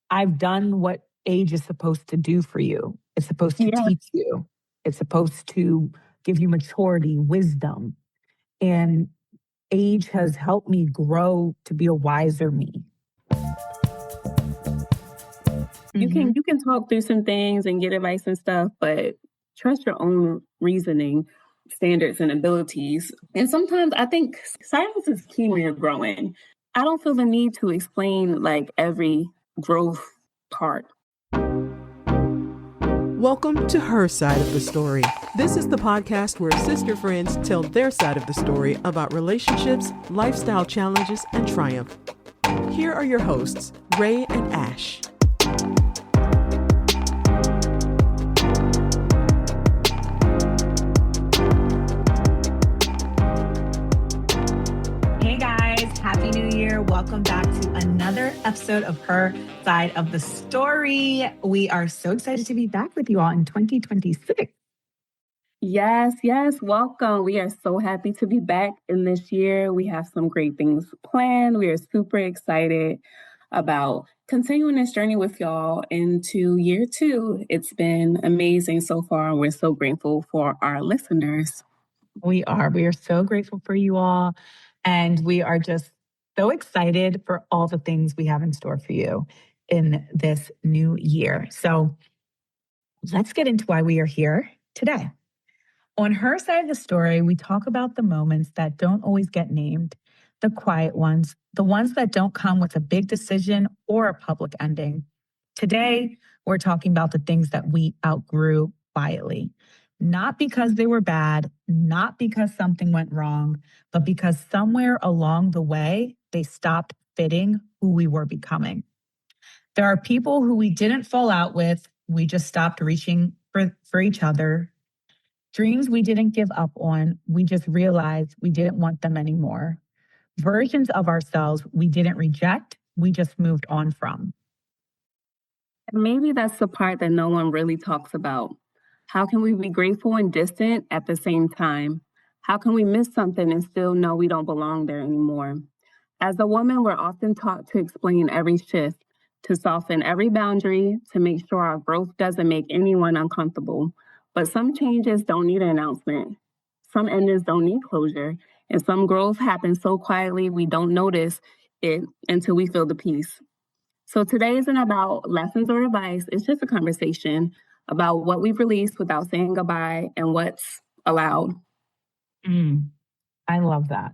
I've done what age is supposed to do for you. It's supposed to Yeah. teach you. It's supposed to give you maturity, wisdom. And age has helped me grow to be a wiser me. You Mm-hmm. can talk through some things and get advice and stuff, but trust your own reasoning, standards, and abilities. And sometimes I think silence is key when you're growing. I don't feel the need to explain like every growth part. Welcome to Her Side of the Story. This is the podcast where sister friends tell their side of the story about relationships, lifestyle challenges, and triumph. Here are your hosts, Ray and Ash. Hey guys, Happy New Year. Welcome back to another episode of Her Side of the Story. We are so excited to be back with you all in 2026. Yes, welcome. We are so happy to be back in this year. We have some great things planned. We are super excited about continuing this journey with y'all into year 2. It's been amazing so far. We're so grateful for our listeners. We are so grateful for you all. And we are just so excited for all the things we have in store for you in this new year. So let's get into why we are here today. On Her Side of the Story, we talk about the moments that don't always get named, the quiet ones, the ones that don't come with a big decision or a public ending. Today, we're talking about the things that we outgrew quietly, not because they were bad, not because something went wrong, but because somewhere along the way, they stopped fitting who we were becoming. There are people who we didn't fall out with. We just stopped reaching for each other. Dreams we didn't give up on, we just realized we didn't want them anymore. Versions of ourselves we didn't reject, we just moved on from. Maybe that's the part that no one really talks about. How can we be grateful and distant at the same time? How can we miss something and still know we don't belong there anymore? As a woman, we're often taught to explain every shift, to soften every boundary, to make sure our growth doesn't make anyone uncomfortable. But some changes don't need an announcement. Some endings don't need closure. And some growth happens so quietly we don't notice it until we feel the peace. So today isn't about lessons or advice. It's just a conversation about what we've released without saying goodbye and what's allowed. I love that.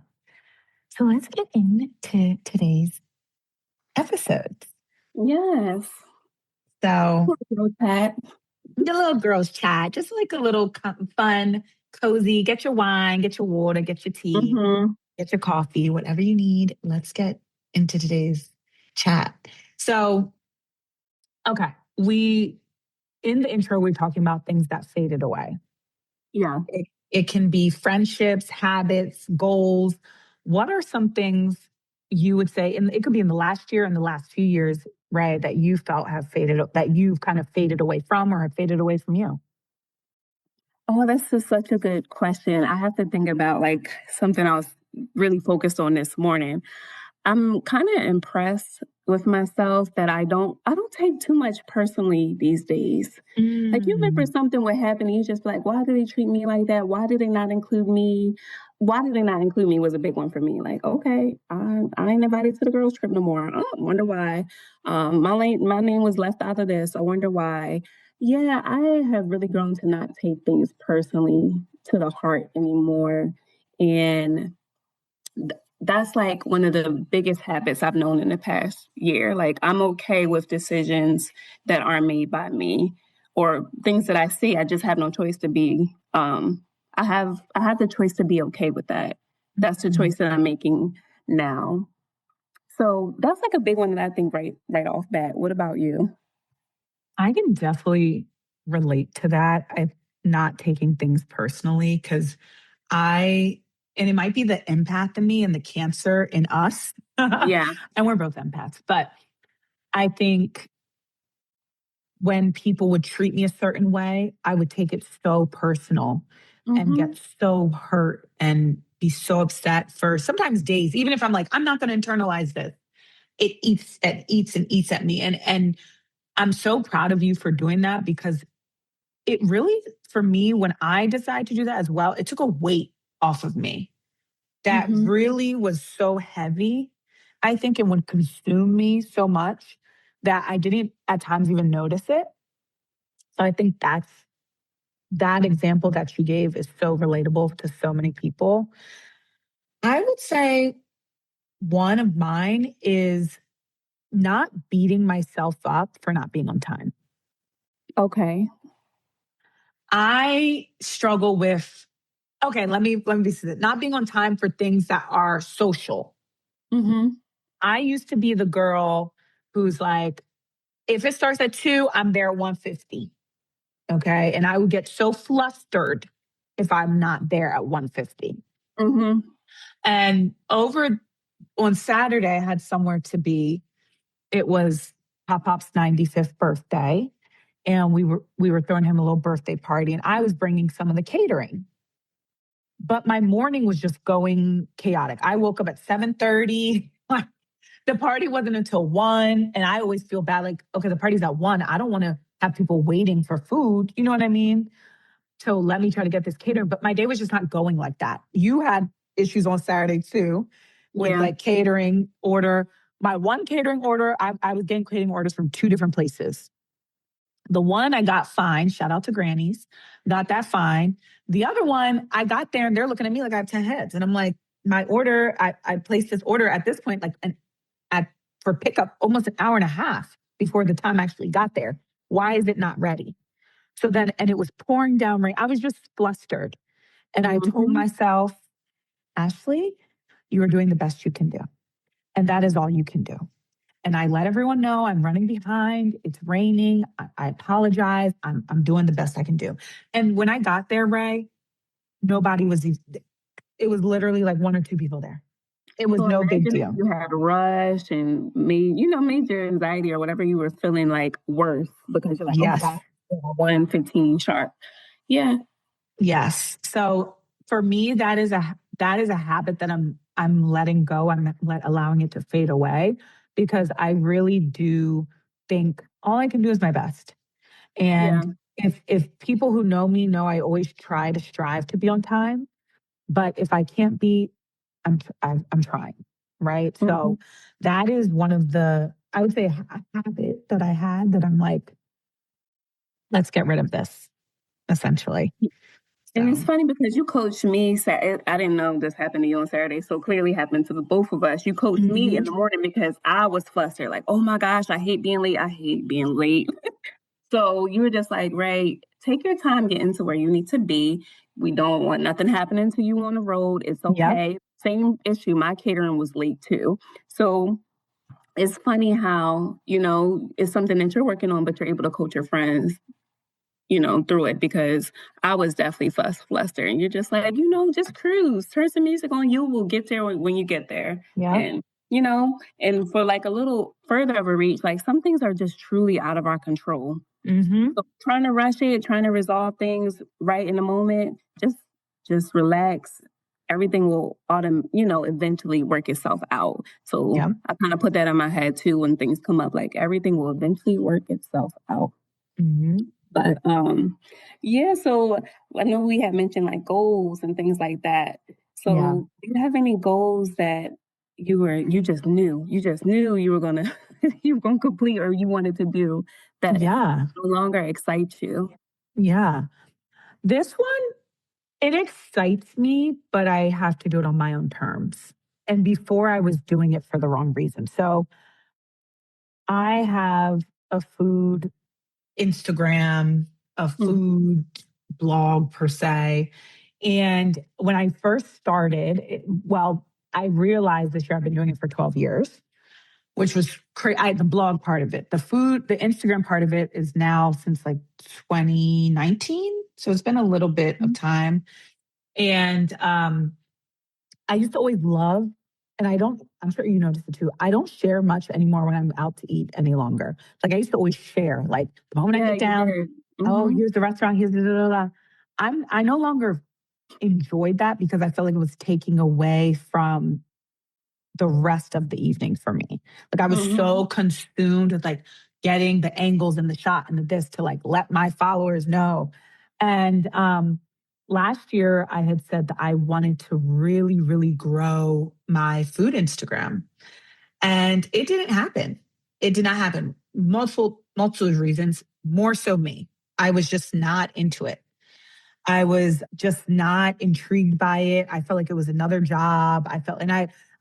So let's get into today's episodes. Yes. So Pat. the little girls chat, just like a little fun, cozy, get your wine, get your water, get your tea, get your coffee, whatever you need. Let's get into today's chat. So, okay, in the intro, we're talking about things that faded away. Yeah. It can be friendships, habits, goals. What are some things you would say, and it could be in the last year and the last few years, Ray, that you felt have faded, that you've kind of faded away from or have faded away from you? Oh, that's just such a good question. I have to think about like something I was really focused on this morning. I'm kind of impressed with myself that I don't take too much personally these days. Like you remember something would happen and you just be like, why did they treat me like that? Why did they not include me? Why did they not include me was a big one for me. Like, okay, I ain't invited to the girls trip no more. Oh, I wonder why. My name was left out of this. I wonder why. Yeah, I have really grown to not take things personally to the heart anymore. And that's like one of the biggest habits I've known in the past year. Like I'm okay with decisions that aren't made by me or things that I see. I just have no choice to be. I have the choice to be okay with that. That's the choice that I'm making now. So that's like a big one that I think right off bat. What about you? I can definitely relate to that. I'm not taking things personally because and it might be the empath in me and the Cancer in us. Yeah. And we're both empaths. But I think when people would treat me a certain way, I would take it so personal and get so hurt and be so upset for sometimes days, even if I'm like, I'm not going to internalize this. it eats and eats and eats at me. And I'm so proud of you for doing that, because it really, for me, when I decided to do that as well, it took a weight off of me that Mm-hmm. really was so heavy. I think it would consume me so much that I didn't at times even notice it. So I think that example that you gave is so relatable to so many people. I would say one of mine is not beating myself up for not being on time. Okay. I struggle with, okay, let me be specific, not being on time for things that are social. Mm-hmm. I used to be the girl who's like, if it starts at 2, I'm there at 1:50. Okay. And I would get so flustered if I'm not there at 1:50. Mm-hmm. And over on Saturday, I had somewhere to be. It was Pop Pop's 95th birthday. And we were throwing him a little birthday party, and I was bringing some of the catering. But my morning was just going chaotic. I woke up at 7:30. The party wasn't until 1. And I always feel bad, like, okay, the party's at 1. I don't want to have people waiting for food. You know what I mean? So let me try to get this catered. But my day was just not going like that. You had issues on Saturday too with Yeah. like catering order. My one catering order, I was getting catering orders from 2 different places. The one I got fine, shout out to Granny's, got that fine. The other one, I got there and they're looking at me like I have 10 heads. And I'm like, my order, I placed this order at this point, like for pickup almost an hour and a half before the time I actually got there. Why is it not ready? So then, and it was pouring down rain. I was just flustered. And I told Mm-hmm. myself, Ashley, you are doing the best you can do. And that is all you can do. And I let everyone know I'm running behind. It's raining. I apologize. I'm doing the best I can do. And when I got there, Ray, nobody was, it was literally like 1 or 2 people there. It was So no big imagine if deal. you had rushed and made your anxiety or whatever you were feeling like worse because you're like, oh my Yes. God, 1:15 sharp. Yeah. Yes. So for me, that is a habit that I'm letting go. Allowing it to fade away, because I really do think all I can do is my best. Yeah. And if people who know me know, I always try to strive to be on time. But if I can't be, I'm trying, right? Mm-hmm. So that is one of the, I would say, habit that I had that I'm like, let's get rid of this, essentially. And it's So funny because you coached me. I didn't know this happened to you on Saturday, so clearly happened to the both of us. You coached me in mhm. the morning because I was flustered, like, oh my gosh, I hate being late. I hate being late. So you were just like, Ray, take your time getting to where you need to be. We don't want nothing happening to you on the road. It's Yep. okay. Same issue. My catering was late too. So it's funny how, it's something that you're working on, but you're able to coach your friends, through it, because I was definitely flustered. And you're just like, just cruise, turn some music on. You will get there when you get there. Yep. And for like a little further of a reach, like some things are just truly out of our control. Mm-hmm. So trying to rush it, trying to resolve things right in the moment, just relax. Everything will eventually work itself out. So Yep. I kind of put that in my head too when things come up, like everything will eventually work itself out. Mm-hmm. But yeah, so I know we had mentioned like goals and things like that. So Yeah. do you have any goals that you just knew you were gonna you were gonna complete or you wanted to do that Yeah. no longer excites you? Yeah. This one, it excites me, but I have to do it on my own terms. And before I was doing it for the wrong reason. So I have a food Instagram, a Mm. food blog per se. And when I first started, I realized this year I've been doing it for 12 years, which was crazy. The blog part of it, the Instagram part of it is now since like 2019. So it's been a little bit of time. And I used to always love, and I'm sure you noticed it too. I don't share much anymore when I'm out to eat any longer. Like I used to always share, like the moment I Yeah, get you down, did. oh, Mm-hmm. here's the restaurant, here's the. I no longer enjoyed that because I felt like it was taking away from the rest of the evening for me. Like I was so Mm-hmm. consumed with like getting the angles and the shot and the this to like let my followers know. And last year I had said that I wanted to really, really grow my food Instagram. And it didn't happen. It did not happen. Multiple reasons, more so me. I was just not into it. I was just not intrigued by it. I felt like it was another job. I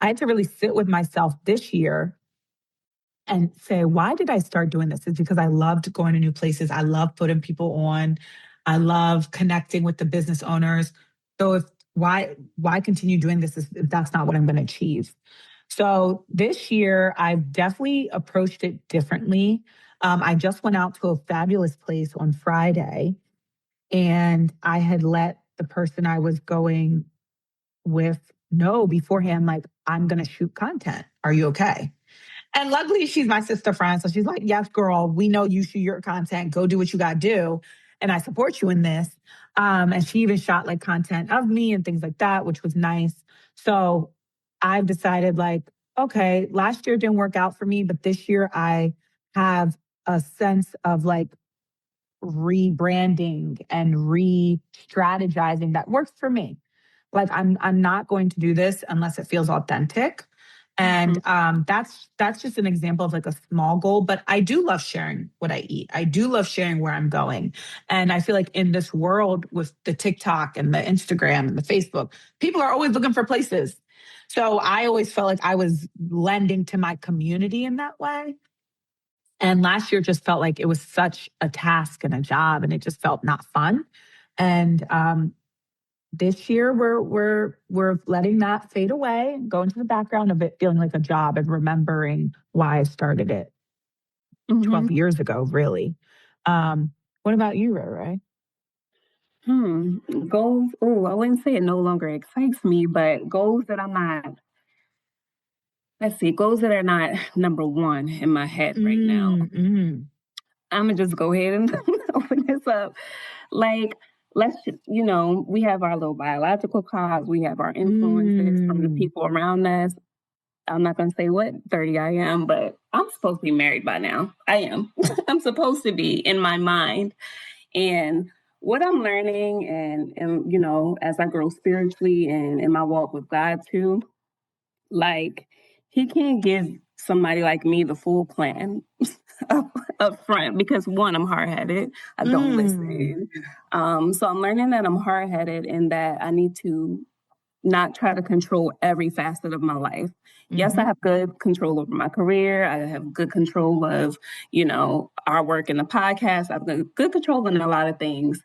had to really sit with myself this year and say, why did I start doing this? It's because I loved going to new places. I love putting people on. I love connecting with the business owners. So if why continue doing this if that's not what I'm going to achieve? So this year, I've definitely approached it differently. I just went out to a fabulous place on Friday, and I had let the person I was going with know beforehand, like, I'm going to shoot content. Are you okay? And luckily, she's my sister friend. So she's like, yes, girl, we know you shoot your content. Go do what you got to do. And I support you in this. And she even shot like content of me and things like that, which was nice. So I've decided, like, okay, last year didn't work out for me, but this year I have a sense of like rebranding and re-strategizing that works for me. Like I'm not going to do this unless it feels authentic. Mm-hmm. And that's just an example of like a small goal. But I do love sharing what I eat. I do love sharing where I'm going. And I feel like in this world with the TikTok and the Instagram and the Facebook, people are always looking for places. So I always felt like I was lending to my community in that way. And last year just felt like it was such a task and a job, and it just felt not fun. And this year we're letting that fade away, go into the background of it feeling like a job and remembering why I started it Mm-hmm. 12 years ago, really. What about you, Ray Ray? Goals. Oh, I wouldn't say it no longer excites me, but goals that I'm not, let's see, goals that are not number one in my head right now. Mm. I'm going to just go ahead and open this up. Like, let's just, we have our little biological clocks, we have our influences from the Mm. people around us. I'm not going to say what 30 I am, but I'm supposed to be married by now. I am. I'm supposed to be in my mind. And what I'm learning and as I grow spiritually and in my walk with God too, like he can't give somebody like me the full plan up front because one, I'm hard headed. I don't Mm. listen. So I'm learning that I'm hard headed and that I need to not try to control every facet of my life. Yes, I Mm-hmm. have good control over my career. I have good control of, our work in the podcast. I have good control in a lot of things.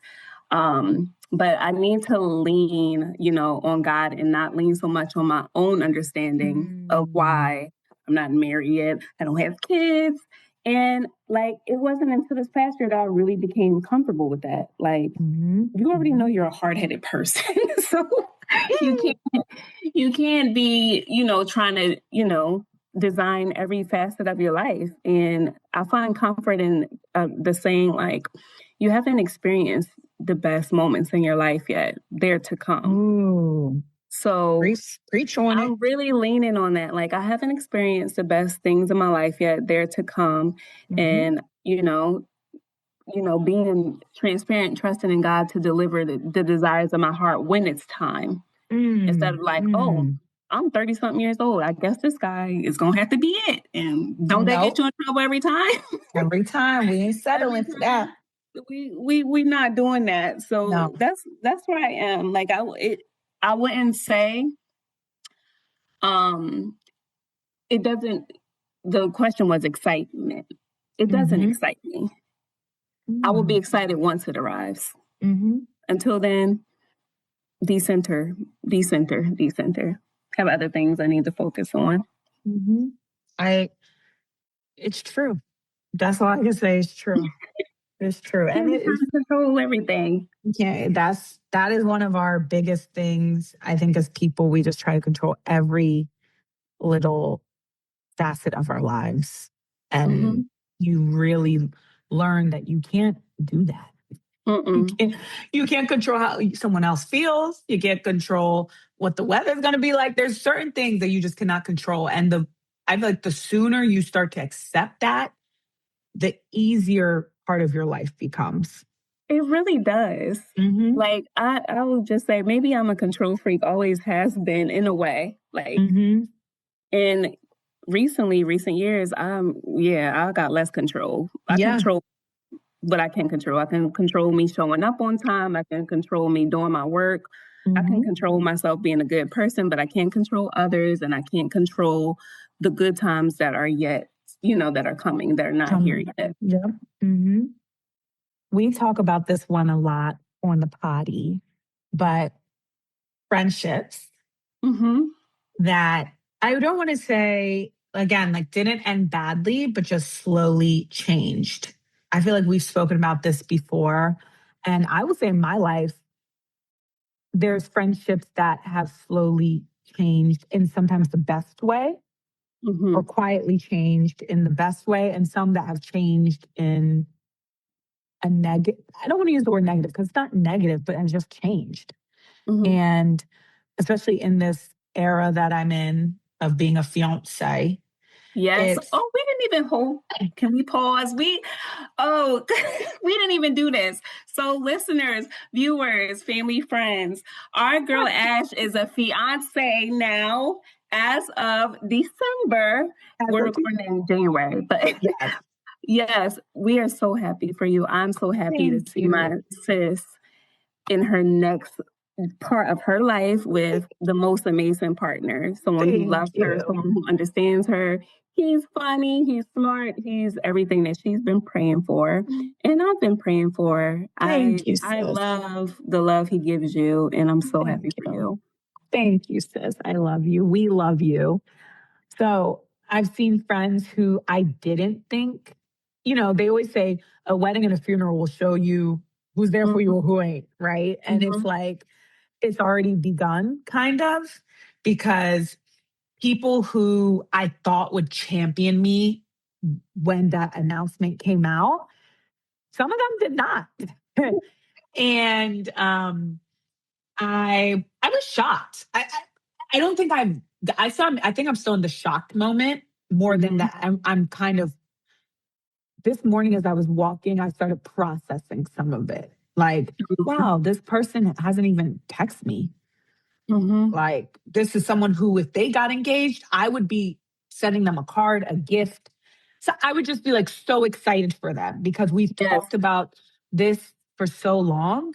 But I need to lean, on God and not lean so much on my own understanding of Mm. why I'm not married yet. I don't have kids. And like, it wasn't until this past year that I really became comfortable with that. Like, Mm-hmm. you already know Mm-hmm. you're a hard-headed person. So you can't be, trying to, design every facet of your life. And I find comfort in the saying, like, you haven't experienced the best moments in your life yet. They're to come. Ooh. So Preach on it. I'm really leaning on that. Like, I haven't experienced the best things in my life yet. They're to come. Mm-hmm. And, being transparent, trusting in God to deliver the desires of my heart when it's time. Instead of like, oh, Mm. I'm 30 something years old. I guess this guy is going to have to be it. And don't that get Nope. you in trouble every time? Every time we ain't Every settling for that. time. We not doing that. So No. that's where I am. Like I wouldn't say um it doesn't the question was excitement. It doesn't Mm-hmm. excite me. I will be Mm. excited once it arrives. Mm-hmm. Until then, decenter, decenter, decenter. Have other things I need to focus on. Mm-hmm. It's true. That's all I can say. It's true. It's true. Can't And be it is, trying to control everything. yeah, that is one of our biggest things. I think as people, we just try to control every little facet of our lives. Mm-hmm. And you really learn that you can't do that. You Mm-mm. can't, you can't control how someone else feels. You can't control what the weather's going to be like. There's certain things that you just cannot control. And I feel like the sooner you start to accept that, the easier part of your life becomes. It really does. Mm-hmm. Like, I would just say maybe I'm a control freak, always has been in a way. Like, Mm-hmm. and recent years, I got less control. I Yeah. control what I can control. I can control me showing up on time. I can control me doing my work. I can Mm-hmm. control myself being a good person, but I can't control others, and I can't control the good times that are yet, that are coming, that are not here yet. Yep. Mm-hmm. We talk about this one a lot on the potty, but friendships Mm-hmm. that I don't want to say, again, like didn't end badly, but just slowly changed. I feel like we've spoken about this before. And I would say in my life, there's friendships that have slowly changed in sometimes the best way Mm-hmm. or quietly changed in the best way, and some that have changed in a negative. I don't want to use the word negative because it's not negative, but it's just changed. Mm-hmm. And especially in this era that I'm in of being a fiance, Yes. it's Oh, we didn't even hold. Can we pause? We didn't even do this. So, listeners, viewers, family, friends, our girl Ash is a fiance now as of December. We're recording in January, but yes, yes, we are so happy for you. I'm so happy to thank see my you. sis in her next part of her life with the most amazing partner, someone who Thank loves her, you. someone who understands her. He's funny, he's smart, he's everything that she's been praying for, and I've been praying for. Thank you, I sis. love the love he gives you, and I'm so happy Thank for you. you. Thank you, sis. I love you. We love you. So I've seen friends who I didn't think, they always say a wedding and a funeral will show you who's there for you or who ain't, right? And it's Mm-hmm. like, it's already begun, kind of, because people who I thought would champion me when that announcement came out, some of them did not. And I was shocked. I don't think I think I'm still in the shocked moment more than Mm-hmm. that. I'm kind of this morning as I was walking, I started processing some of it. Like, wow, this person hasn't even texted me. Mm-hmm. Like, this is someone who, if they got engaged, I would be sending them a card, a gift. So I would just be like so excited for them because we've Yes. talked about this for so long.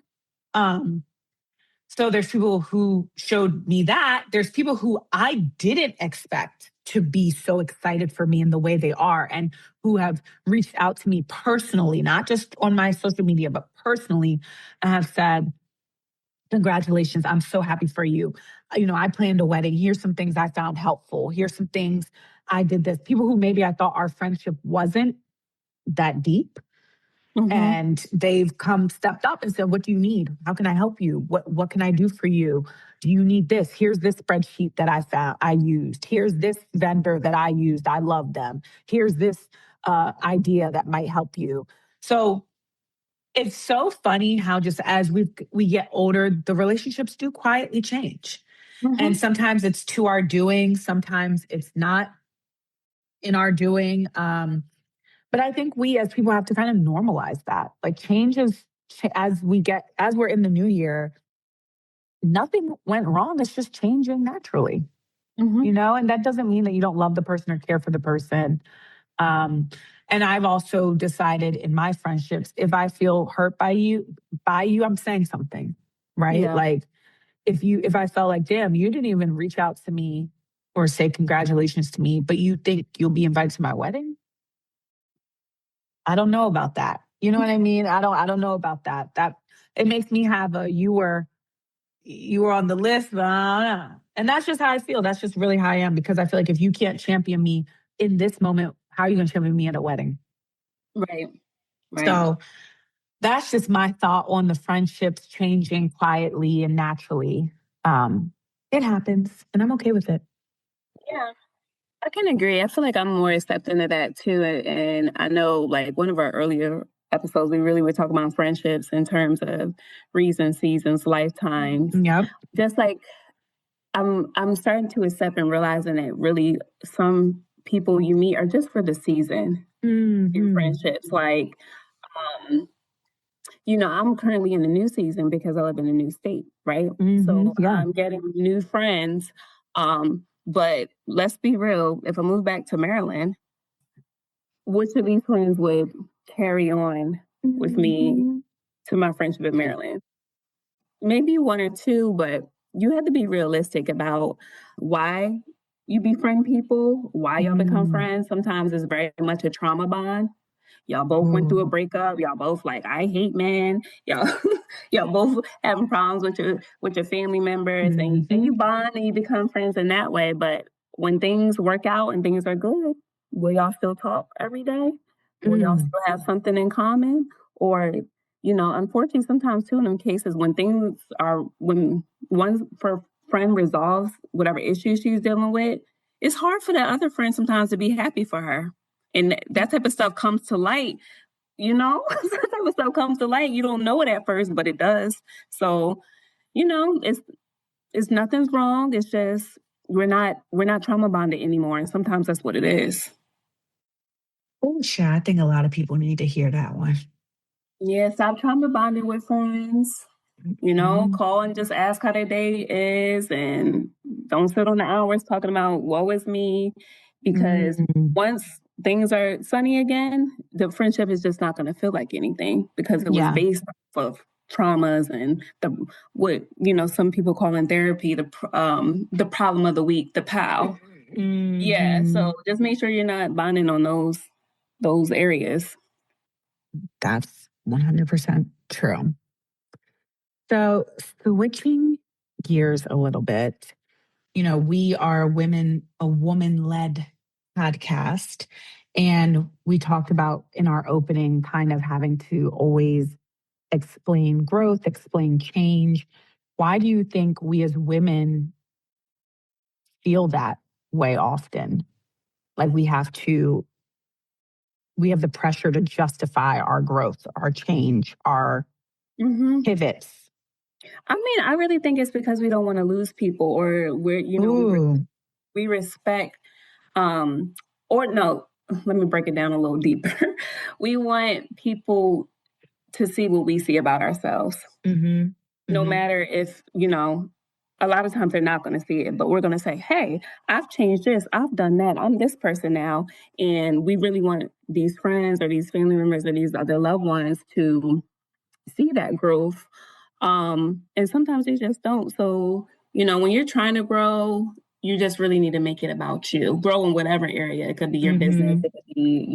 Um, so there's people who showed me that. There's people who I didn't expect to be so excited for me in the way they are and who have reached out to me personally, not just on my social media, but personally, and have said, congratulations. I'm so happy for you. I planned a wedding. Here's some things I found helpful. Here's some things I did this. People who maybe I thought our friendship wasn't that deep. Mm-hmm. And they've stepped up and said, what do you need? How can I help you? What can I do for you? Do you need this? Here's this spreadsheet that I used. Here's this vendor that I used. I love them. Here's this idea that might help you. So it's so funny how just as we get older, the relationships do quietly change. Mm-hmm. And sometimes it's to our doing, sometimes it's not in our doing. But I think we as people have to kind of normalize that. Like change is as we're in the new year, nothing went wrong. It's just changing naturally, Mm-hmm. and that doesn't mean that you don't love the person or care for the person. Um, and I've also decided in my friendships, if I feel hurt by you, I'm saying something, right? Yeah. Like if I felt like, damn, you didn't even reach out to me or say congratulations to me, but you think you'll be invited to my wedding? I don't know about that. You know what I mean? I don't know about that. That it makes me have you were on the list, but and that's just how I feel. That's just really how I am because I feel like if you can't champion me in this moment, how are you going to champion me at a wedding? Right. Right. So that's just my thought on the friendships changing quietly and naturally. It happens, and I'm okay with it. Yeah. I can agree. I feel like I'm more accepting of that too. And I know like one of our earlier episodes, we really were talking about friendships in terms of reasons, seasons, lifetimes. Yep. Just like I'm starting to accept and realizing that really some people you meet are just for the season in friendships. Like, I'm currently in a new season because I live in a new state, right? So Yeah. I'm getting new friends. But let's be real, if I move back to Maryland, which of these friends would carry on with me to my friendship in Maryland? Maybe one or two, but you have to be realistic about why you befriend people, why y'all become friends. Sometimes it's very much a trauma bond. Y'all both went through a breakup. Y'all both like, I hate men. Y'all, y'all both having problems with your family members, and you bond and you become friends in that way. But when things work out and things are good, will y'all still talk every day? Will y'all still have something in common? Or, unfortunately, sometimes too in them cases when one friend resolves whatever issue she's dealing with, it's hard for that other friend sometimes to be happy for her. And that type of stuff comes to light, that type of stuff comes to light. You don't know it at first, but it does. So, it's nothing's wrong. It's just we're not trauma bonded anymore. And sometimes that's what it is. Oh, sure. I think a lot of people need to hear that one. Yeah, stop trauma bonding with friends. Call and just ask how their day is, and don't sit on the hours talking about woe is me, because once things are sunny again, the friendship is just not going to feel like anything because it was based off of traumas and what some people call in therapy the problem of the week, the POW. Yeah, so just make sure you're not bonding on those areas. That's 100% true. So switching gears a little bit, we are a woman-led podcast. And we talked about in our opening kind of having to always explain growth, explain change. Why do you think we as women feel that way often? Like we have the pressure to justify our growth, our change, our pivots. I mean, I really think it's because we don't want to lose people, or we respect, or no, let me break it down a little deeper. We want people to see what we see about ourselves. No matter if, a lot of times they're not going to see it, but we're going to say, hey, I've changed this. I've done that. I'm this person now. And we really want these friends or these family members or these other loved ones to see that growth. And sometimes they just don't. So, when you're trying to grow, you just really need to make it about you. Grow in whatever area. It could be your business. It could be,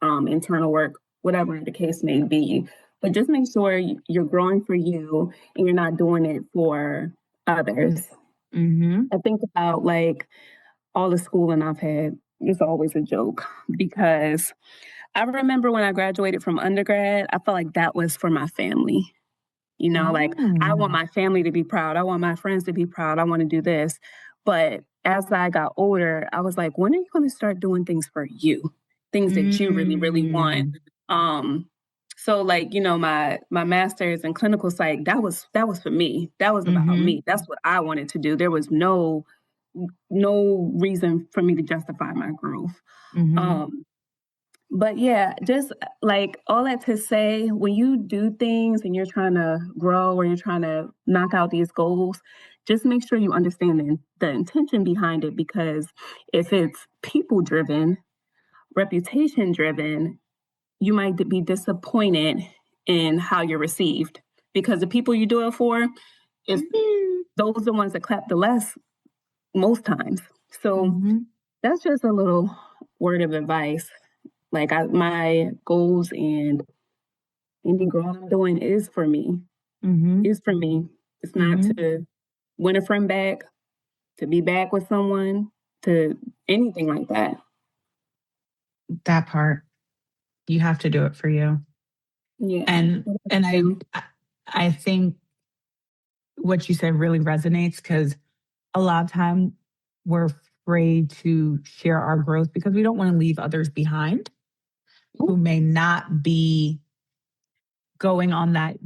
internal work, whatever the case may be. But just make sure you're growing for you and you're not doing it for others. I think about like all the schooling I've had. It's always a joke because I remember when I graduated from undergrad, I felt like that was for my family. Like I want my family to be proud. I want my friends to be proud. I want to do this. But as I got older, I was like, when are you going to start doing things for you? Things that you really, really want. So like, my master's in clinical psych, that was for me. That was about me. That's what I wanted to do. There was no reason for me to justify my growth. But yeah, just like all that to say, when you do things and you're trying to grow or you're trying to knock out these goals, just make sure you understand the intention behind it. Because if it's people driven, reputation driven, you might be disappointed in how you're received. Because the people you do it for, if those are the ones that clap the less most times. So that's just a little word of advice. Like my goals and any growth I'm doing is for me. Is for me. It's not to win a friend back, to be back with someone, to anything like that. That part, you have to do it for you. Yeah. And I think what you said really resonates because a lot of time we're afraid to share our growth because we don't want to leave others behind. who may not be going on that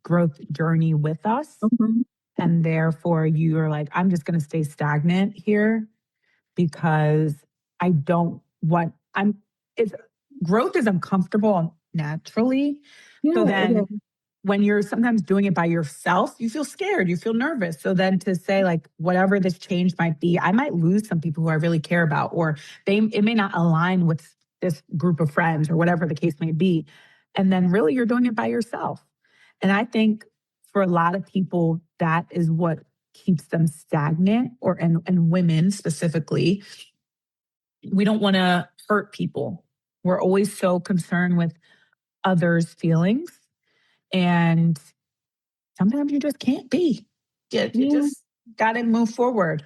growth journey with us. Mm-hmm. And therefore, you are like, I'm just going to stay stagnant here because I don't want, it's growth is uncomfortable naturally. So Yeah, it then is. when you're sometimes doing it by yourself, you feel scared, you feel nervous. So then to say like whatever this change might be, I might lose some people who I really care about, or it may not align with this group of friends or whatever the case may be. And then really you're doing it by yourself. And I think for a lot of people, that is what keeps them stagnant, or and women specifically. We don't want to hurt people. We're always so concerned with others' feelings. And sometimes you just can't be. You Yeah. just got to move forward,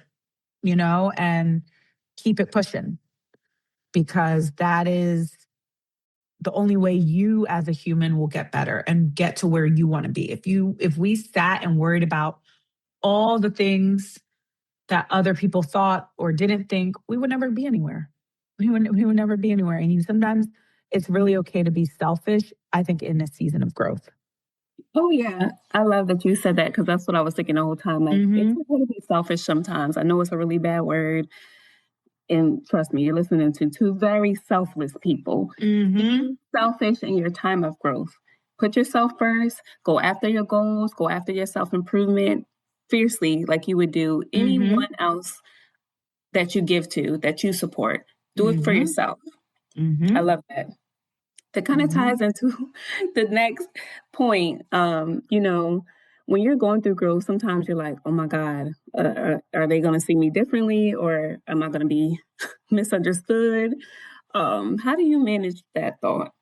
and keep it pushing, because that is the only way you as a human will get better and get to where you want to be. If we sat and worried about all the things that other people thought or didn't think, we would never be anywhere. We would never be anywhere. And sometimes it's really okay to be selfish, I think, in a season of growth. Oh, yeah. I love that you said that, because that's what I was thinking the whole time. Like, it's okay to be selfish sometimes. I know it's a really bad word. And trust me, you're listening to two very selfless people. Be selfish in your time of growth. Put yourself first. Go after your goals. Go after your self-improvement fiercely, like you would do anyone else that you give to, that you support. Do it for yourself. I love that. That kind of ties into the next point. When you're going through growth, sometimes you're like, oh my God, are they going to see me differently, or am I going to be misunderstood? How do you manage that thought?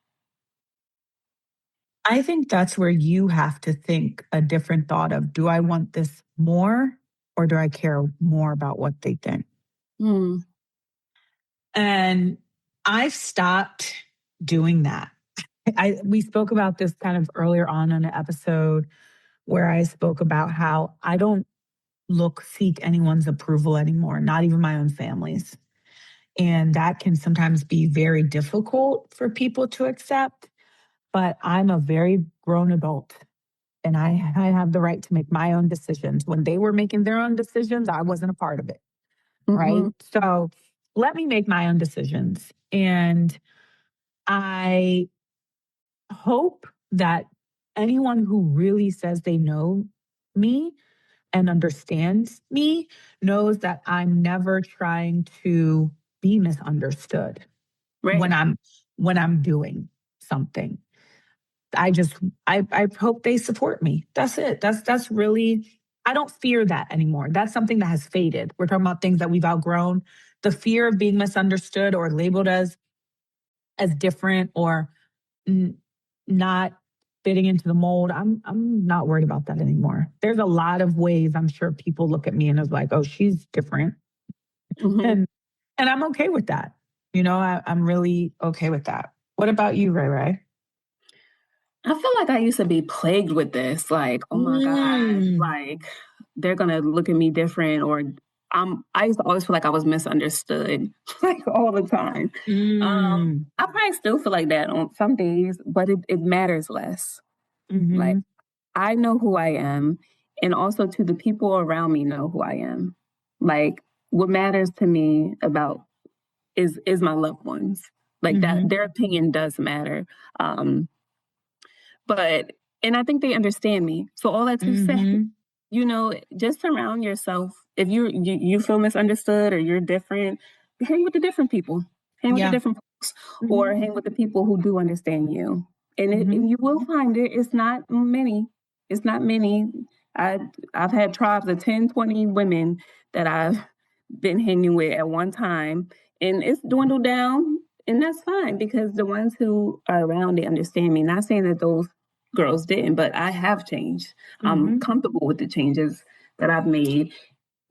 I think that's where you have to think a different thought of, do I want this more, or do I care more about what they think? Hmm. And I've stopped doing that. We spoke about this kind of earlier on in an episode where I spoke about how I don't seek anyone's approval anymore, not even my own family's. And that can sometimes be very difficult for people to accept. But I'm a very grown adult, and I have the right to make my own decisions. When they were making their own decisions, I wasn't a part of it. Right. Mm-hmm. So let me make my own decisions. And I hope that anyone who really says they know me and understands me knows that I'm never trying to be misunderstood Right. when I'm doing something. I hope they support me. That's it. That's really, I don't fear that anymore. That's something that has faded. We're talking about things that we've outgrown. The fear of being misunderstood or labeled as different, or not fitting into the mold. I'm not worried about that anymore. There's a lot of ways I'm sure people look at me and is like, oh, she's different. Mm-hmm. And I'm okay with that. I'm really okay with that. What about you, Ray Ray? I feel like I used to be plagued with this, like, oh my God, like they're gonna look at me different, or I used to always feel like I was misunderstood, like all the time. I probably still feel like that on some days, but it matters less. Like, I know who I am, and also to the people around me know who I am. Like, what matters to me about is my loved ones. Like that, their opinion does matter. And I think they understand me. So all that to say, just surround yourself. If you feel misunderstood or you're different, hang with the different people. Hang with the different folks, or hang with the people who do understand you. And you will find it's not many. It's not many. I've had tribes of 10, 20 women that I've been hanging with at one time, and it's dwindled down. And that's fine, because the ones who are around, they understand me. Not saying that those girls didn't, but I have changed. I'm comfortable with the changes that I've made.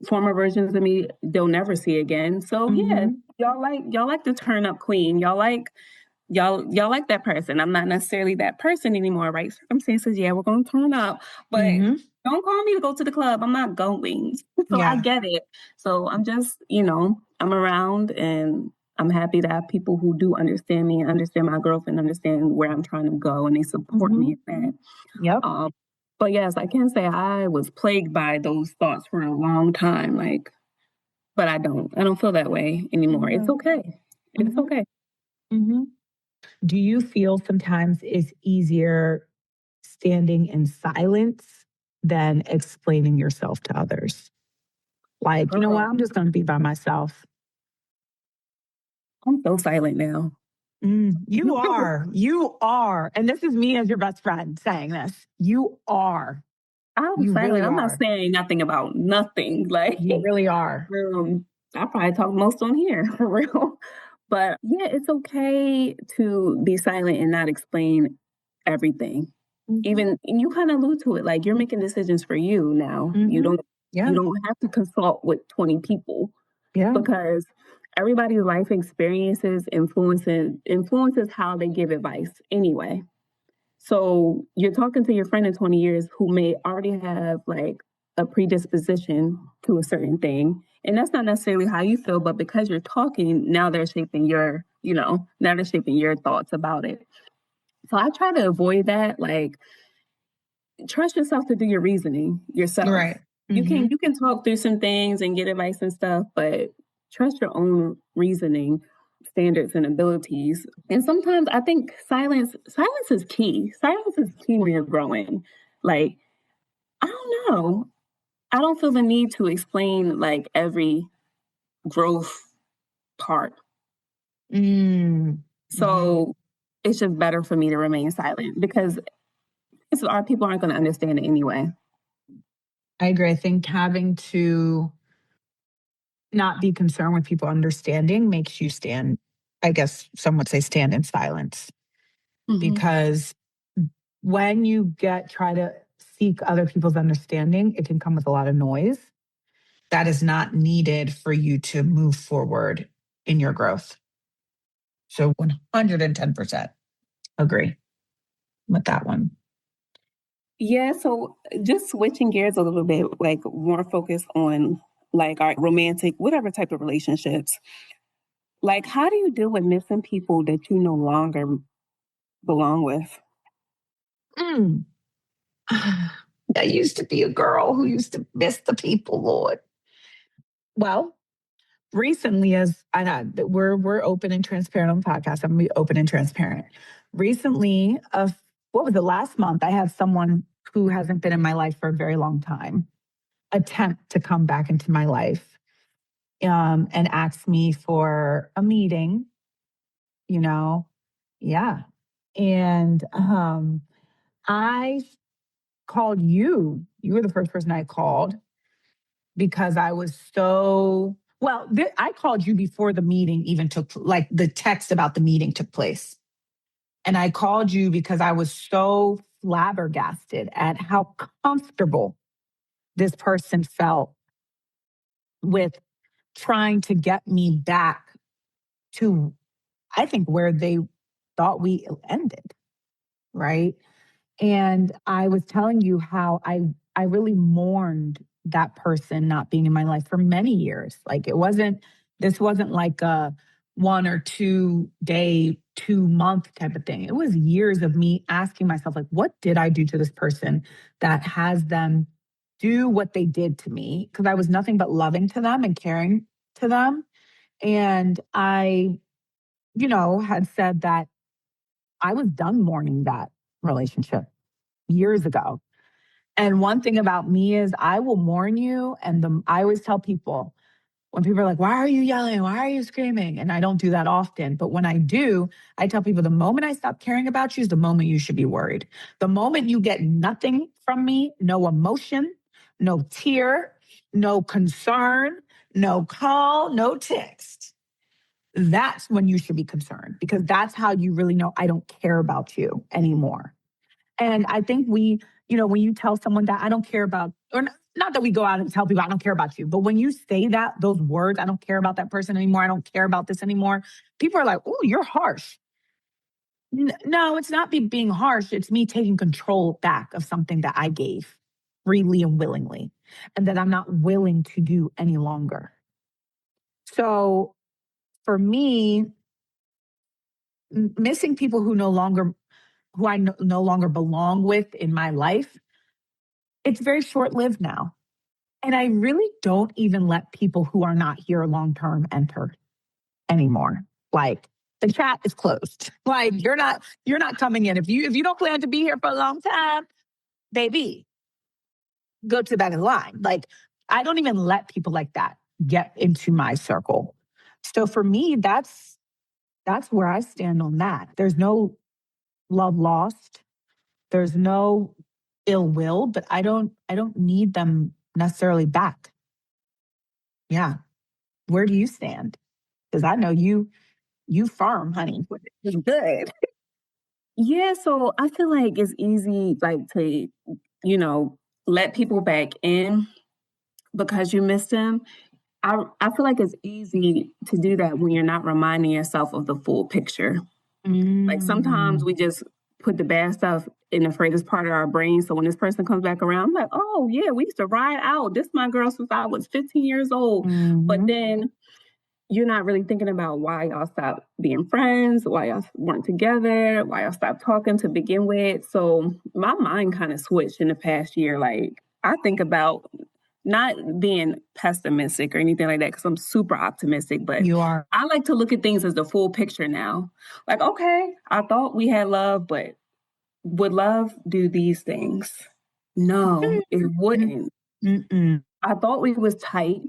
Former versions of me they'll never see again. So yeah, y'all like the turn up queen. Y'all like that person. I'm not necessarily that person anymore, right? Circumstances, yeah, we're gonna turn up, but don't call me to go to the club. I'm not going. So I get it. So I'm just, I'm around, and I'm happy to have people who do understand me and understand my growth and understand where I'm trying to go, and they support me in that. Yep. But yes, I can say I was plagued by those thoughts for a long time. Like, but I don't feel that way anymore. It's okay. It's okay. Mm-hmm. Do you feel sometimes it's easier standing in silence than explaining yourself to others? Like, you know what? I'm just going to be by myself. I'm so silent now. You are. You are. And this is me as your best friend saying this. You are. I'm You silent. really I'm not are. saying nothing about nothing. Like, You really are. I probably talk most on here for real. But yeah, it's okay to be silent and not explain everything. Even, and you kind of allude to it, like you're making decisions for you now. You don't have to consult with 20 people because everybody's life experiences influences how they give advice anyway. So you're talking to your friend in 20 years who may already have like a predisposition to a certain thing. And that's not necessarily how you feel, but because you're talking, now they're shaping now they're shaping your thoughts about it. So I try to avoid that. Like, trust yourself to do your reasoning yourself. Right. You can talk through some things and get advice and stuff, but trust your own reasoning standards and abilities. And sometimes I think silence is key. Silence is key when you're growing. Like, I don't know. I don't feel the need to explain like every growth part. So it's just better for me to remain silent because our people aren't going to understand it anyway. I agree. I think having to not be concerned with people understanding makes you stand, I guess some would say stand in silence. Because when you try to seek other people's understanding, it can come with a lot of noise that is not needed for you to move forward in your growth. So 110% agree with that one. Yeah, so just switching gears a little bit, like more focused on like our romantic, whatever type of relationships. Like, how do you deal with missing people that you no longer belong with? I used to be a girl who used to miss the people, Lord. Well, recently, as I know we're open and transparent on the podcast, I'm gonna be open and transparent. Recently, what was it, last month, I had someone who hasn't been in my life for a very long time attempt to come back into my life and ask me for a meeting, you know. Yeah. And I called you. You were the first person I called because I was so well. I called you before the meeting even like the text about the meeting took place. And I called you because I was so flabbergasted at how comfortable this person felt with trying to get me back to, I think, where they thought we ended. Right. And I was telling you how I really mourned that person not being in my life for many years. Like this wasn't like a 1 or 2 day, 2 month type of thing. It was years of me asking myself, like, what did I do to this person that has them do what they did to me? Because I was nothing but loving to them and caring to them. And I, had said that I was done mourning that relationship years ago. And one thing about me is I will mourn you. And I always tell people when people are like, why are you yelling? Why are you screaming? And I don't do that often. But when I do, I tell people the moment I stop caring about you is the moment you should be worried. The moment you get nothing from me, no emotion, no tear, no concern, no call, no text, that's when you should be concerned because that's how you really know I don't care about you anymore. And I think when you tell someone that I don't care about, or not that we go out and tell people I don't care about you, but when you say those words, I don't care about that person anymore, I don't care about this anymore, people are like, oh, you're harsh. No, it's not me being harsh. It's me taking control back of something that I gave freely and willingly and that I'm not willing to do any longer. So for me, missing people who I no longer belong with in my life, it's very short lived now. And I really don't even let people who are not here long term enter anymore. Like the chat is closed. Like you're not coming in. If you don't plan to be here for a long time, baby, go to the back of the line. Like I don't even let people like that get into my circle. So for me, that's where I stand on that. There's no love lost. There's no ill will, but I don't need them necessarily back. Yeah. Where do you stand? Because I know you firm, honey. It's good. Yeah, so I feel like it's easy like to, let people back in because you miss them. I feel like it's easy to do that when you're not reminding yourself of the full picture. Like sometimes we just put the bad stuff in the furthest part of our brain. So when this person comes back around, I'm like, oh yeah, we used to ride out. This my girl since I was 15 years old. But then you're not really thinking about why y'all stopped being friends, why y'all weren't together, why y'all stopped talking to begin with. So my mind kind of switched in the past year. Like I think about not being pessimistic or anything like that because I'm super optimistic, but You are. I like to look at things as the full picture now. Like, okay, I thought we had love, but would love do these things? No, it wouldn't. I thought we was tight,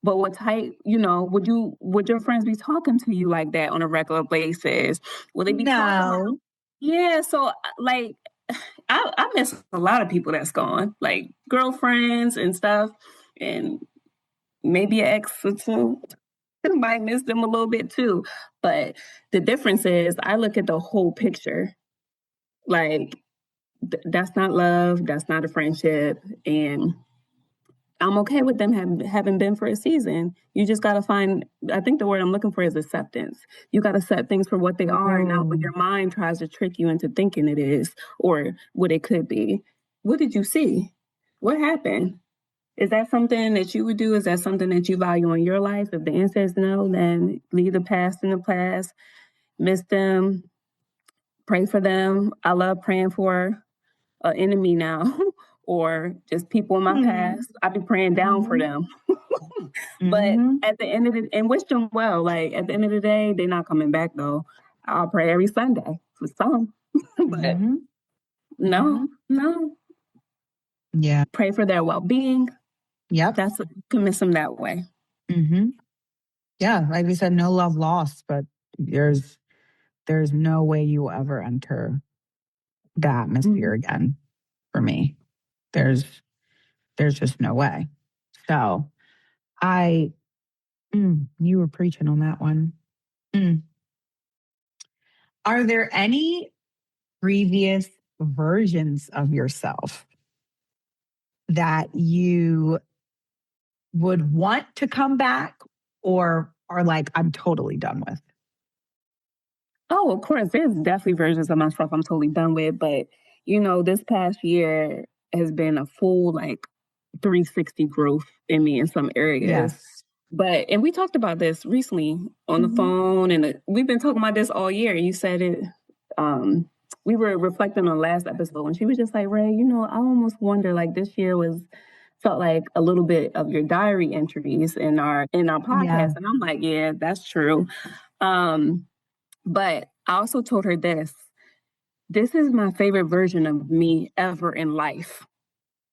but with tight, would your friends be talking to you like that on a regular basis? Would they be talking? No. Yeah, so like I miss a lot of people that's gone, like girlfriends and stuff, and maybe an ex or two. I might miss them a little bit too. But the difference is I look at the whole picture. Like that's not love, that's not a friendship, and I'm okay with them having been for a season. You just got to find, I think the word I'm looking for is acceptance. You got to accept things for what they are, not what your mind tries to trick you into thinking it is or what it could be. What did you see? What happened? Is that something that you would do? Is that something that you value in your life? If the answer is no, then leave the past in the past, miss them, pray for them. I love praying for an enemy now or just people in my past. I be praying down for them. But at the end of the and wish them well. Like at the end of the day, they're not coming back though. I'll pray every Sunday for some. But no. Yeah. Pray for their well-being. Yep. That's can miss them that way. Yeah, like we said, no love lost, but there's no way you will ever enter the atmosphere again for me. There's just no way. So you were preaching on that one. Are there any previous versions of yourself that you would want to come back or are like, I'm totally done with? Oh, of course. There's definitely versions of myself I'm totally done with. But, this past year has been a full 360 growth in me in some areas. Yes. And we talked about this recently on the phone, and we've been talking about this all year. You said it. We were reflecting on last episode, and she was just like, Ray, I almost wonder this year felt like a little bit of your diary entries in our podcast, Yeah. and I'm like, yeah, that's true. But I also told her this is my favorite version of me ever in life.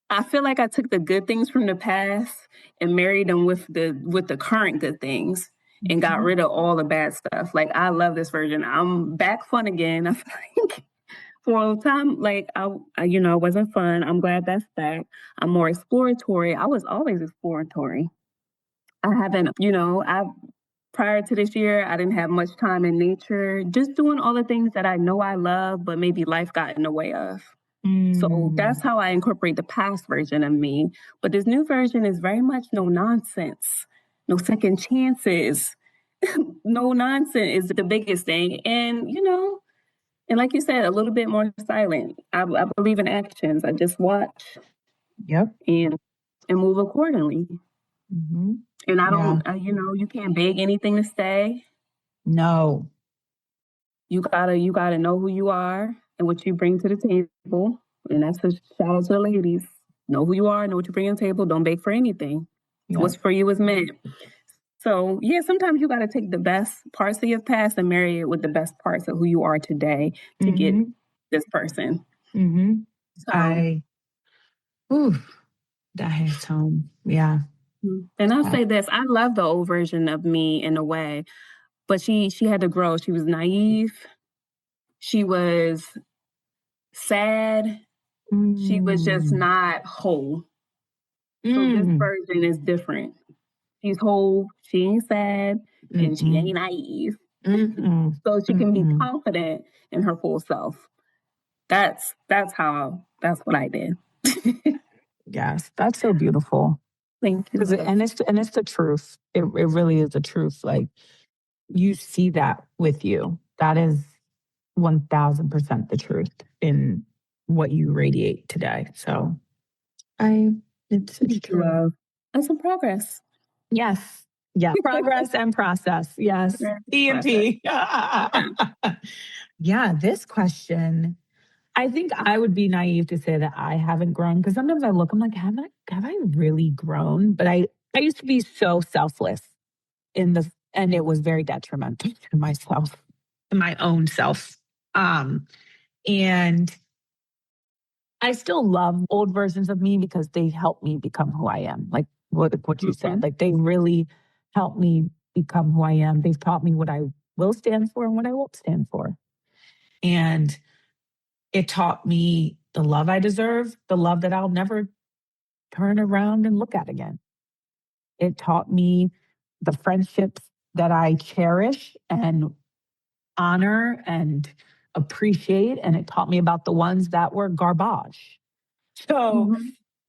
I feel like I took the good things from the past and married them with the current good things and got rid of all the bad stuff. Like I love this version. I'm back fun again. I feel like for a time, I wasn't fun. I'm glad that's back. I'm more exploratory. I was always exploratory. I haven't, prior to this year, I didn't have much time in nature, just doing all the things that I know I love, but maybe life got in the way of. So that's how I incorporate the past version of me. But this new version is very much no nonsense, no second chances. No nonsense is the biggest thing. And, and like you said, a little bit more silent. I believe in actions. I just watch Yep. and move accordingly. And I Yeah. don't, you can't beg anything to stay. No. You gotta know who you are and what you bring to the table. And that's a shout out to the ladies. Know who you are, know what you bring to the table. Don't beg for anything. Yeah. What's for you is meant. So yeah, sometimes you gotta take the best parts of your past and marry it with the best parts of who you are today to get Mm-hmm. this person. Mm-hmm. So Ooh, that hits home. Yeah. and I'll say this, I love the old version of me in a way, but she had to grow. She was naive. She was sad. She was just Mm. not whole. So this Mm. version is different. She's whole, she ain't sad, and she Mm-mm. ain't naive. Mm-mm. So she can be Mm-mm. confident in her full self. That's what I did. Yes, that's so beautiful. Thank you, love. And it's the truth. It really is the truth. Like you see that with you. That is 1000% the truth in what you radiate today. So I it's Thank you, true. love. And some progress. Yes. Yeah. Progress and process. Yes. Process. EMP. Yeah, this question, I think I would be naive to say that I haven't grown because sometimes I look, I'm like, have I really grown? But I used to be so selfless and it was very detrimental to myself, my own self. And I still love old versions of me because they help me become who I am. Like what you said, like they really help me become who I am. They've taught me what I will stand for and what I won't stand for. And it taught me the love I deserve, the love that I'll never turn around and look at again. It taught me the friendships that I cherish and honor and appreciate. And it taught me about the ones that were garbage. So Mm-hmm.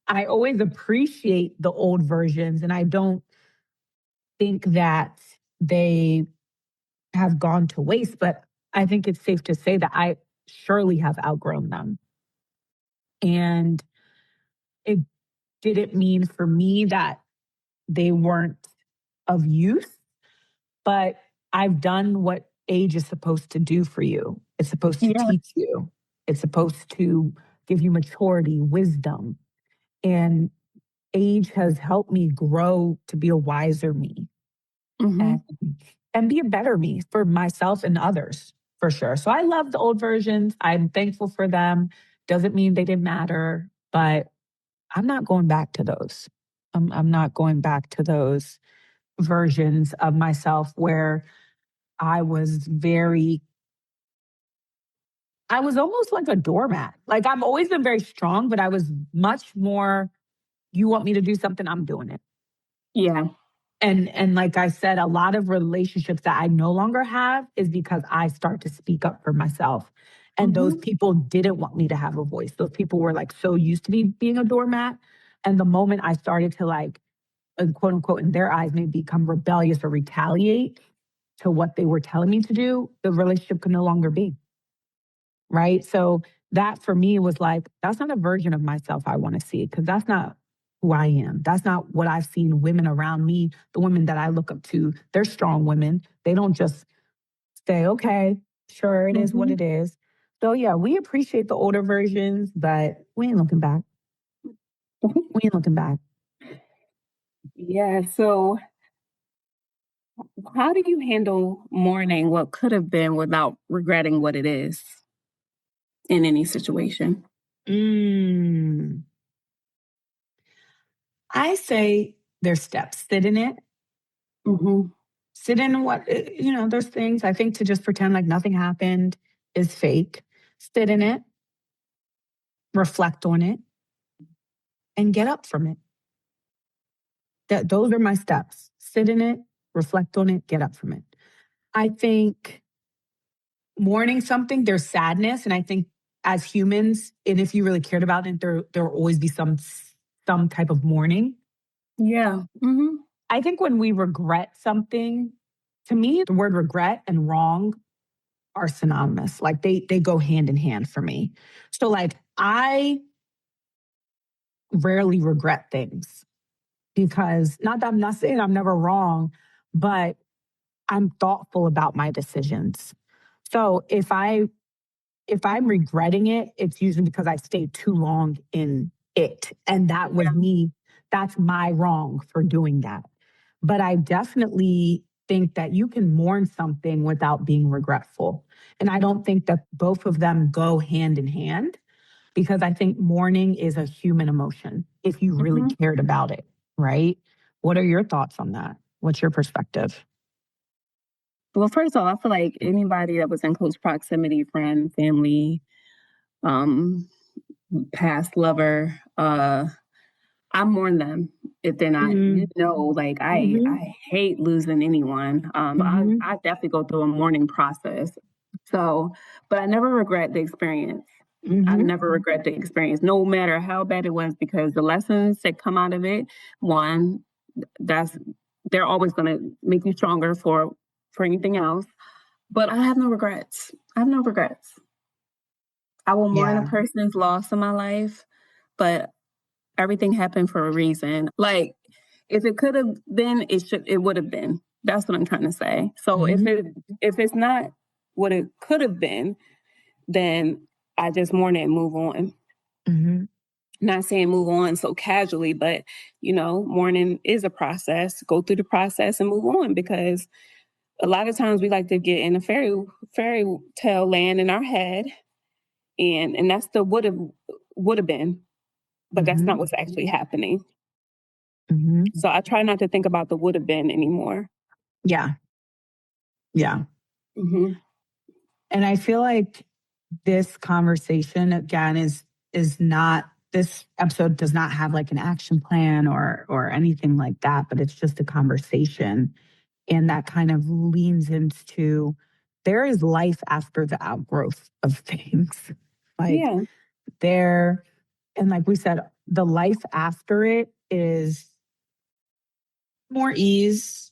I always appreciate the old versions and I don't think that they have gone to waste, but I think it's safe to say that I surely have outgrown them. And it didn't mean for me that they weren't of use, but I've done what age is supposed to do for you. It's supposed to Yeah. teach you. It's supposed to give you maturity, wisdom. And age has helped me grow to be a wiser me Mm-hmm. and, and be a better me for myself and others, for sure. So I love the old versions. I'm thankful for them. Doesn't mean they didn't matter, but I'm not going back to those. I'm not going back to those versions of myself where I was almost like a doormat. Like I've always been very strong, but I was much more, you want me to do something, I'm doing it. Yeah. And like I said, a lot of relationships that I no longer have is because I start to speak up for myself. And those Mm-hmm. people didn't want me to have a voice. Those people were like so used to me being a doormat. And the moment I started to like, quote unquote, in their eyes, maybe become rebellious or retaliate to what they were telling me to do, the relationship could no longer be. Right. So that for me was like, that's not a version of myself I want to see because that's not who I am. That's not what I've seen women around me, the women that I look up to. They're strong women. They don't just say, okay, sure, it is what Mm-hmm. it is. So yeah, we appreciate the older versions, but we ain't looking back. We ain't looking back. Yeah. So how do you handle mourning what could have been without regretting what it is in any situation? Mm. I say there's steps. Sit in it. Mm-hmm. Sit in what, there's things I think to just pretend like nothing happened is fake. Sit in it, reflect on it, and get up from it. Those are my steps. Sit in it, reflect on it, get up from it. I think mourning something, there's sadness. And I think as humans, and if you really cared about it, there will always be some type of mourning. Yeah. Mm-hmm. I think when we regret something, to me, the word regret and wrong are synonymous. Like they go hand in hand for me. So like I rarely regret things. because not that I'm not saying I'm never wrong, but I'm thoughtful about my decisions. So if I'm regretting it, it's usually because I stayed too long in it. And that was me. That's my wrong for doing that. But I definitely think that you can mourn something without being regretful. And I don't think that both of them go hand in hand, because I think mourning is a human emotion if you really cared about it, right? What are your thoughts on that? What's your perspective? Well, first of all, I feel like anybody that was in close proximity, friend, family, um, past lover, I mourn them if they're not, like I hate losing anyone. I definitely go through a mourning process. So, but I never regret the experience. I never regret the experience, no matter how bad it was, because the lessons that come out of it, one, they're always going to make you stronger for anything else. But I have no regrets. I have no regrets. I will mourn a person's loss in my life, but everything happened for a reason. Like, if it could have been, it would have been. That's what I'm trying to say. So if it's not what it could have been, then I just mourn it and move on. Not saying move on so casually, but mourning is a process. Go through the process and move on, because a lot of times we like to get in a fairy tale land in our head, and that's the would have been, but that's not what's actually happening. So I try not to think about the would have been anymore. Yeah. And I feel like this conversation again is not, this episode does not have like an action plan or anything like that, but it's just a conversation. And that kind of leans into, there is life after the outgrowth of things. And like we said, the life after it is more ease,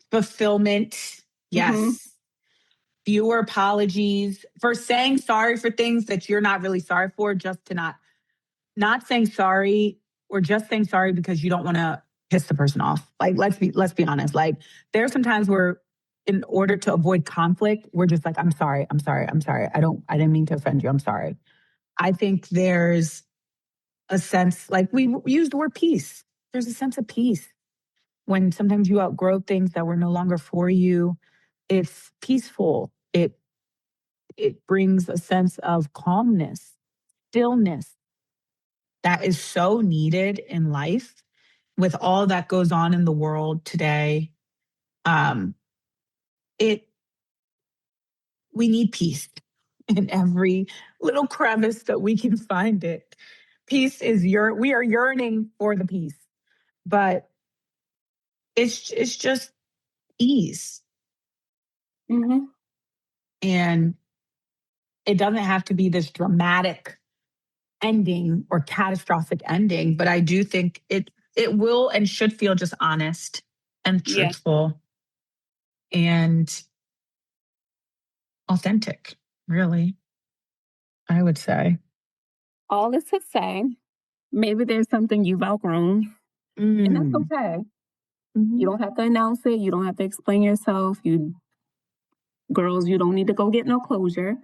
fulfillment. Yes. Fewer apologies for saying sorry for things that you're not really sorry for, just to not saying sorry, or just saying sorry because you don't want to piss the person off. Like, let's be honest. Like, there's some times where in order to avoid conflict, we're just like, I'm sorry. I didn't mean to offend you. I'm sorry. I think there's a sense, like we used the word peace. There's a sense of peace when sometimes you outgrow things that were no longer for you. It's peaceful. It brings a sense of calmness, stillness that is so needed in life with all that goes on in the world today. We need peace in every little crevice that we can find it. Peace is we are yearning for the peace, but it's just ease. And it doesn't have to be this dramatic ending or catastrophic ending, but I do think it will and should feel just honest and truthful and authentic, really, I would say. All is to say, maybe there's something you've outgrown, and that's okay. You don't have to announce it. You don't have to explain yourself. Girls, you don't need to go get no closure.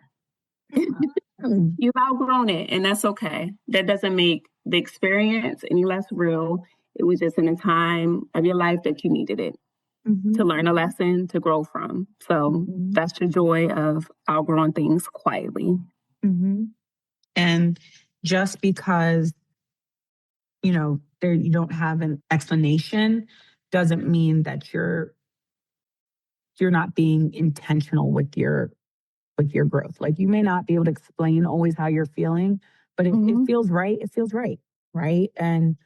You've outgrown it, and that's okay. That doesn't make the experience any less real. It was just in a time of your life that you needed it to learn a lesson, to grow from. So that's the joy of outgrowing things quietly. And just because, you don't have an explanation doesn't mean that you're not being intentional with your growth. Like, you may not be able to explain always how you're feeling, but if it feels right, it feels right. Right. And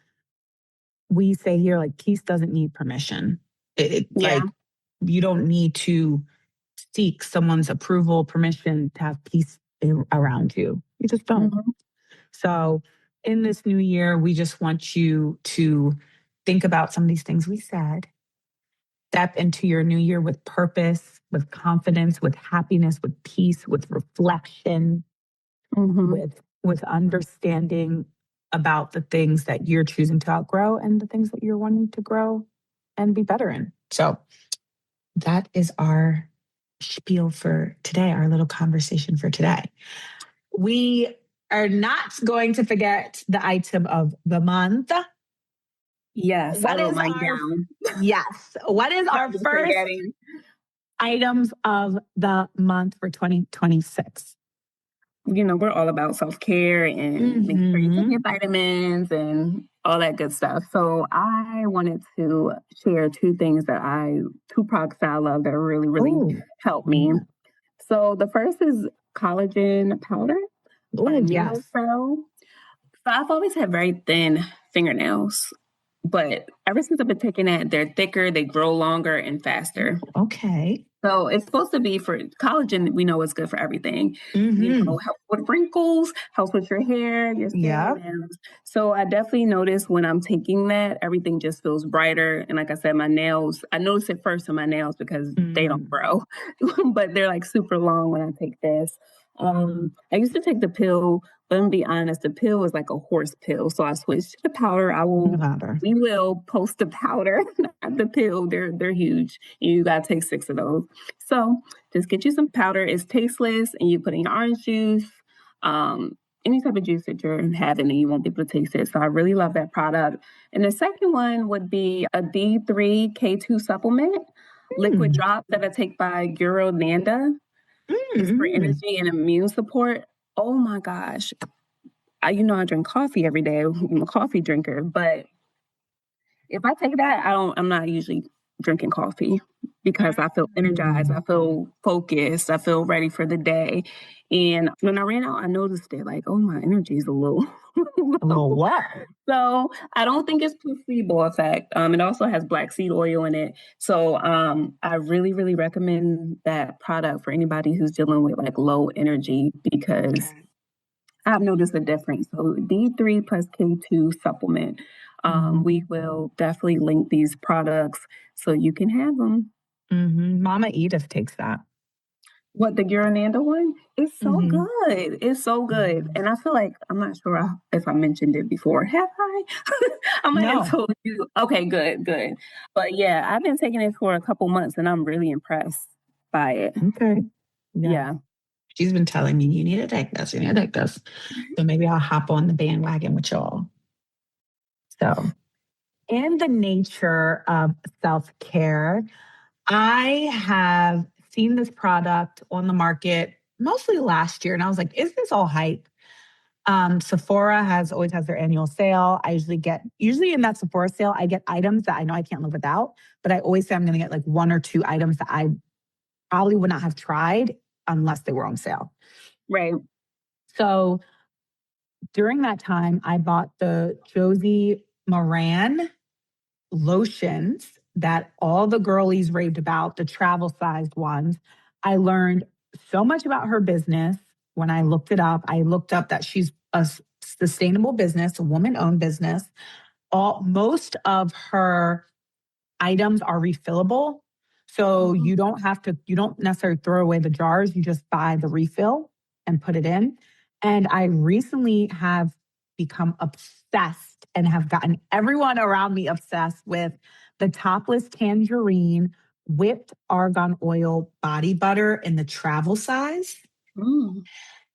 we say here, like, peace doesn't need permission. Like, you don't need to seek someone's approval, permission to have peace around you. You just don't. So in this new year, we just want you to think about some of these things we said. Step into your new year with purpose, with confidence, with happiness, with peace, with reflection, with understanding about the things that you're choosing to outgrow and the things that you're wanting to grow and be better in. So that is our spiel for today, our little conversation for today. We are not going to forget the item of the month. Yes, I wrote mine down. Yes. What is our first items of the month for 2026? You know, we're all about self-care and making sure you take your vitamins and all that good stuff. So I wanted to share two products that I love that really help me. So the first is collagen powder by Yes. So I've always had very thin fingernails, but ever since I've been taking that, they're thicker, they grow longer and faster. Okay. So it's supposed to be for collagen. We know it's good for everything. You know, helps with wrinkles, helps with your hair, your skin, nails. So I definitely notice when I'm taking that, everything just feels brighter. And like I said, my nails, I notice it first on my nails because they don't grow, but they're like super long when I take this. I used to take the pill, but I'm gonna be honest, the pill is like a horse pill. So I switched to the powder. We will post the powder, not the pill. They're huge. You gotta take 6 of those. So just get you some powder. It's tasteless, and you put in your orange juice, any type of juice that you're having, and you won't be able to taste it. So I really love that product. And the second one would be a D3 K2 supplement, liquid drop that I take by Nanda. It's for energy and immune support. Oh my gosh. I drink coffee every day. I'm a coffee drinker, but if I take that, I'm not usually drinking coffee because I feel energized. I feel focused. I feel ready for the day. And when I ran out, I noticed it like, oh, my energy is a little what? So I don't think it's placebo effect. It also has black seed oil in it. So I really, really recommend that product for anybody who's dealing with like low energy because I've noticed a difference. So D3 plus K2 supplement. We will definitely link these products so you can have them. Mama Edith takes that. What, the Nanda one? It's so good. It's so good. And I feel like, I'm not sure if I mentioned it before. Have I? I might have told you. Okay, good. But yeah, I've been taking it for a couple months and I'm really impressed by it. Okay. Yeah. She's been telling me, you need to take this. So maybe I'll hop on the bandwagon with y'all. So in the nature of self-care, I have seen this product on the market mostly last year. And I was like, is this all hype? Sephora always has their annual sale. I usually in that Sephora sale, I get items that I know I can't live without, but I always say I'm going to get like 1 or 2 items that I probably would not have tried unless they were on sale. Right. So during that time, I bought the Josie Moran lotions that all the girlies raved about, the travel sized ones. I learned so much about her business when I looked it up. I looked up that she's a sustainable business, a woman-owned business. Most of her items are refillable. So you don't necessarily throw away the jars. You just buy the refill and put it in. And I recently have become obsessed and have gotten everyone around me obsessed with the topless tangerine whipped argan oil body butter in the travel size.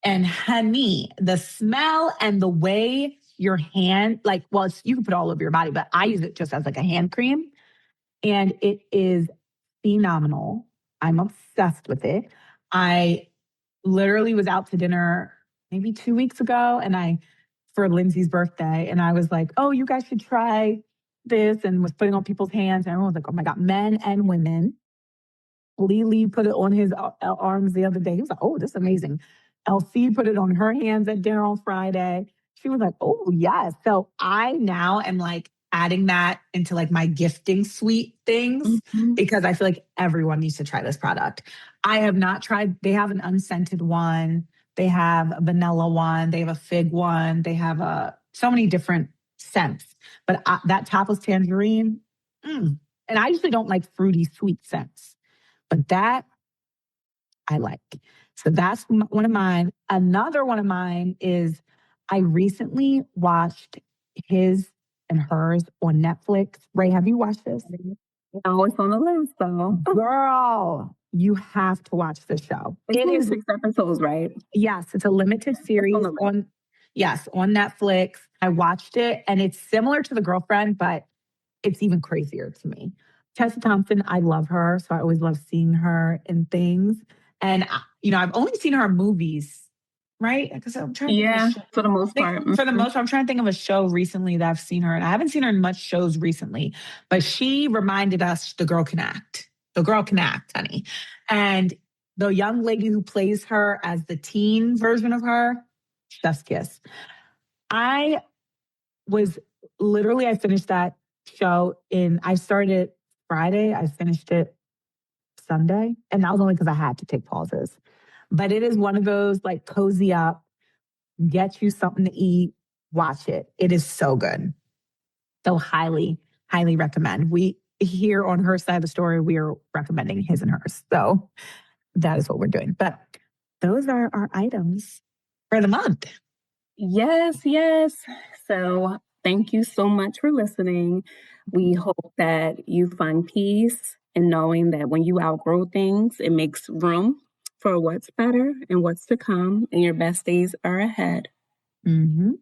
And honey, the smell and the way your hand, you can put it all over your body, but I use it just as like a hand cream. And it is phenomenal. I'm obsessed with it. I literally was out to dinner maybe 2 weeks ago for Lindsay's birthday. And I was like, oh, you guys should try this, and was putting on people's hands. And everyone was like, oh my God, men and women. Lee put it on his arms the other day. He was like, oh, this is amazing. LC put it on her hands at dinner on Friday. She was like, oh, yes. So I now am like adding that into like my gifting suite things because I feel like everyone needs to try this product. I have not tried. They have an unscented one. They have a vanilla one. They have a fig one. They have so many different scents. But that topless tangerine, and I usually don't like fruity, sweet scents. But that I like. So that's one of mine. Another one of mine is I recently watched his and hers on Netflix. Ray, have you watched this? Oh, it's on the list though. Girl, you have to watch the show. It is 6 episodes, right? Yes, it's a limited series on Netflix. I watched it and it's similar to The Girlfriend, but it's even crazier to me. Tessa Thompson, I love her, so I always love seeing her in things. And I've only seen her in movies, right? Because I'm trying to think of for the most part. For the most part, I'm trying to think of a show recently that I've seen her in. I haven't seen her in much shows recently, but she reminded us the girl can act. The girl can act, honey. And the young lady who plays her as the teen version of her, chef's kiss. I finished that show I started Friday, I finished it Sunday, and that was only because I had to take pauses. But it is one of those like cozy up, get you something to eat, watch it. It is so good. So highly, highly recommend. We here on Her Side of the Story, we are recommending his and hers. So that is what we're doing. But those are our items for the month. Yes. So thank you so much for listening. We hope that you find peace in knowing that when you outgrow things, it makes room for what's better and what's to come, and your best days are ahead. Mm-hmm.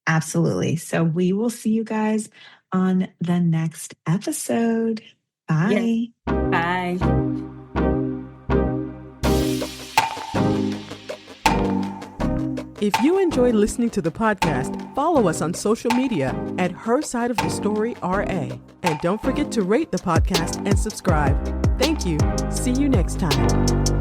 Absolutely. So we will see you guys on the next episode. Bye. Yes. Bye. If you enjoyed listening to the podcast, follow us on social media at Her Side of the Story RA. And don't forget to rate the podcast and subscribe. Thank you. See you next time.